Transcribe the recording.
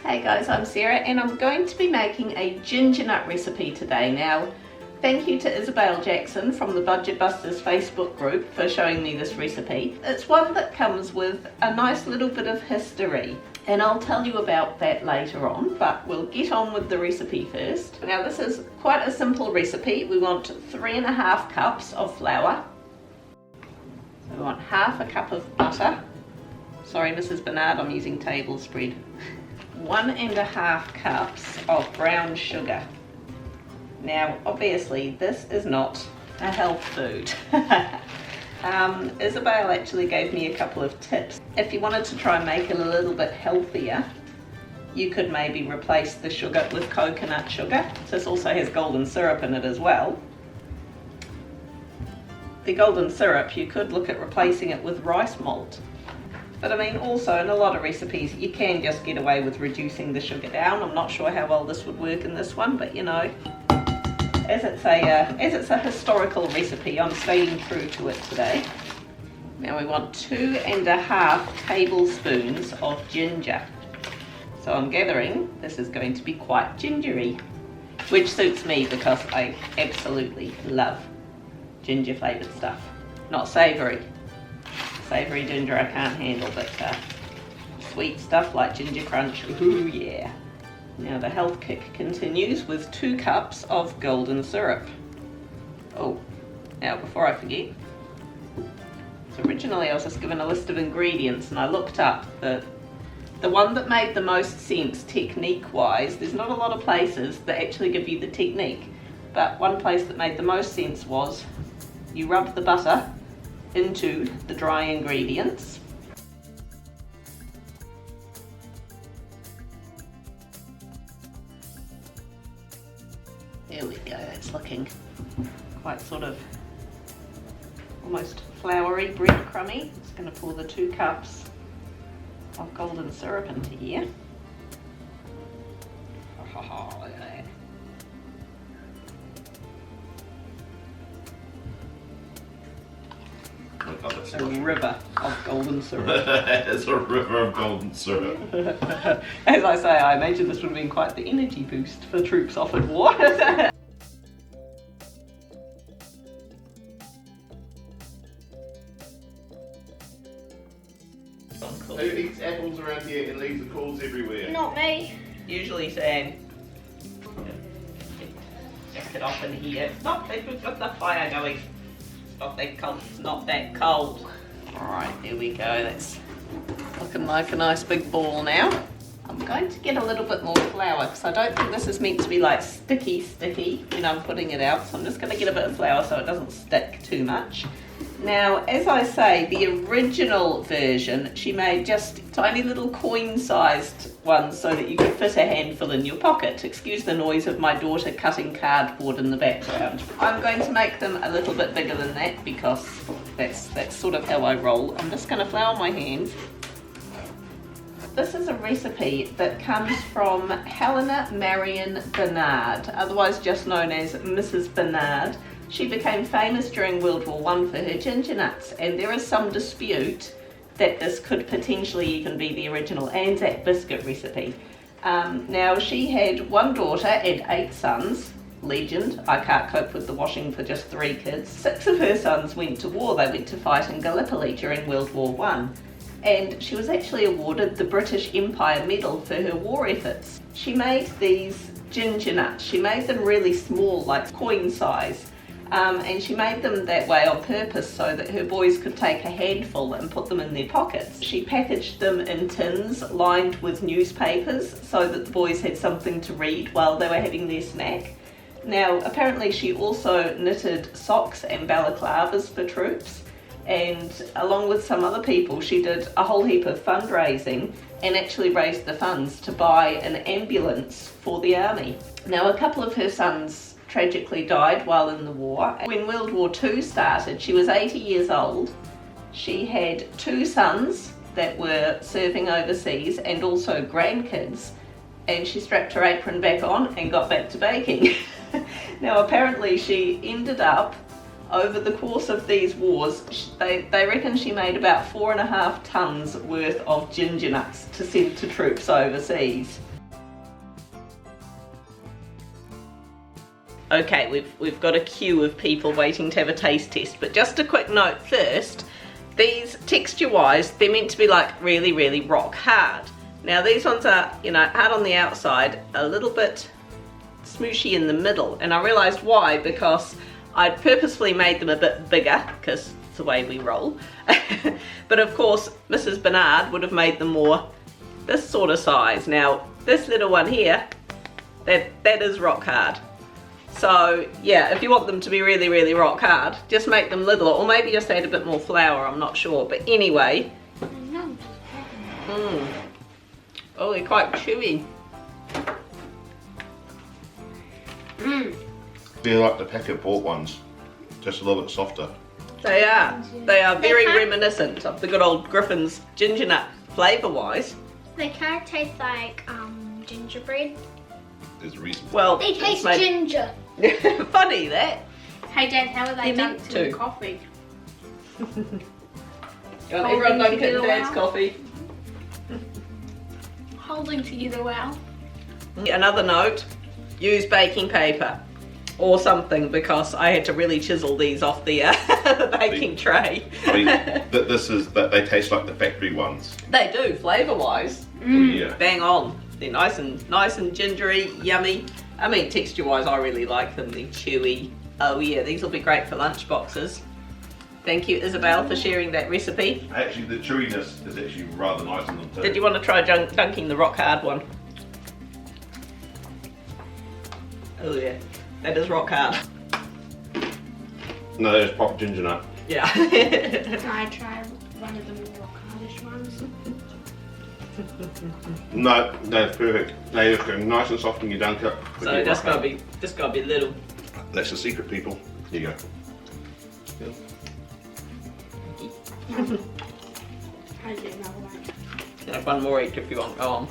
Hey guys, I'm Sarah and I'm going to be making a ginger nut recipe today. Now, thank you to Isabel Jackson from the Budget Busters Facebook group for showing me this recipe. It's one that comes with a nice little bit of history and I'll tell you about that later on, but we'll get on with the recipe first. Now this is quite a simple recipe. We want 3.5 cups of flour. So we want half a cup of butter. Sorry Mrs Barnard, I'm using tablespread. 1.5 cups of brown sugar. Now obviously this is not a health food. Isabel actually gave me a couple of tips. If you wanted to try and make it a little bit healthier, you could maybe replace the sugar with coconut sugar. This also has golden syrup in it as well. The golden syrup, you could look at replacing it with rice malt. But I mean, also in a lot of recipes you can just get away with reducing the sugar down. I'm not sure how well this would work in this one, but you know, as it's a historical recipe, I'm staying true to it today. Now we want 2.5 tablespoons of ginger. So I'm gathering this is going to be quite gingery, which suits me because I absolutely love ginger flavoured stuff. Not savoury. Savoury ginger I can't handle, but sweet stuff like ginger crunch, ooh yeah. Now the health kick continues with 2 cups of golden syrup. Oh, now before I forget, so originally I was just given a list of ingredients and I looked up the one that made the most sense technique wise. There's not a lot of places that actually give you the technique, but one place that made the most sense was you rub the butter into the dry ingredients. There we go, that's looking quite sort of almost floury, breadcrumby. Just going to pour the 2 cups of golden syrup into here. Oh, look at that. A river of golden syrup. It's a river of golden syrup. As I say, I imagine this would have been quite the energy boost for troops off at war. Who eats apples around here and leaves the cores everywhere? Not me. Usually Sam. Just get off in here. Stop, we've got the fire going. Not that cold, it's not that cold. Alright, there we go, that's looking like a nice big ball now. I'm going to get a little bit more flour because I don't think this is meant to be like sticky when I'm putting it out, so I'm just going to get a bit of flour so it doesn't stick too much. Now, as I say, the original version, she made just tiny little coin-sized ones so that you could fit a handful in your pocket. Excuse the noise of my daughter cutting cardboard in the background. I'm going to make them a little bit bigger than that because that's sort of how I roll. I'm just going to flour my hands. This is a recipe that comes from Helena Marion Barnard, otherwise just known as Mrs Barnard. She became famous during World War I for her ginger nuts, and there is some dispute that this could potentially even be the original Anzac biscuit recipe. Now she had 1 daughter and 8 sons. Legend, I can't cope with the washing for just 3 kids. 6 of her sons went to war. They went to fight in Gallipoli during World War I. And she was actually awarded the British Empire Medal for her war efforts. She made these ginger nuts. She made them really small, like coin size. And she made them that way on purpose so that her boys could take a handful and put them in their pockets. She packaged them in tins lined with newspapers so that the boys had something to read while they were having their snack. Now, apparently she also knitted socks and balaclavas for troops, and along with some other people she did a whole heap of fundraising and actually raised the funds to buy an ambulance for the army. Now, a couple of her sons tragically died while in the war. When World War II started, she was 80 years old. She had 2 sons that were serving overseas and also grandkids, and she strapped her apron back on and got back to baking. Now apparently she ended up, over the course of these wars, they reckon she made about 4.5 tons worth of ginger nuts to send to troops overseas. Okay, we've got a queue of people waiting to have a taste test, but just a quick note first. These, texture-wise, they're meant to be like really, really rock hard. Now these ones are, you know, hard on the outside, a little bit smooshy in the middle, and I realised why, because I'd purposefully made them a bit bigger, because it's the way we roll. But of course, Mrs Barnard would have made them more this sort of size. Now, this little one here, that is rock hard. So yeah, if you want them to be really, really rock hard, just make them littler, or maybe just add a bit more flour, I'm not sure. But anyway, oh, they're quite chewy. They're like the packet bought ones, just a little bit softer. They are very reminiscent of the good old Griffin's Gingernut flavour-wise. They kind of taste like gingerbread. There's a reason. Well, They taste ginger. Funny that. Hey Dad, how are they You meant dunked to. in coffee? Everyone dunk it in Dad's coffee. Holding together well. Another note, use baking paper or something, because I had to really chisel these off the, the baking tray. I mean, they taste like the factory ones. They do, flavour-wise. Oh, yeah. Bang on. They're nice and gingery, yummy. I mean, texture-wise, I really like them. They're chewy. Oh yeah, these will be great for lunch boxes. Thank you, Isabel, for sharing that recipe. Actually, the chewiness is actually rather nice in them too. Did you want to try dunking the rock hard one? Oh yeah, that is rock hard. No, there's proper ginger nut. Yeah. Can I try one of the more cardish ones? No, that's perfect. They look nice and soft when you dunk it. So just gotta be little. That's the secret, people. Here you go. I do another one. Have one more each if you want. Go on.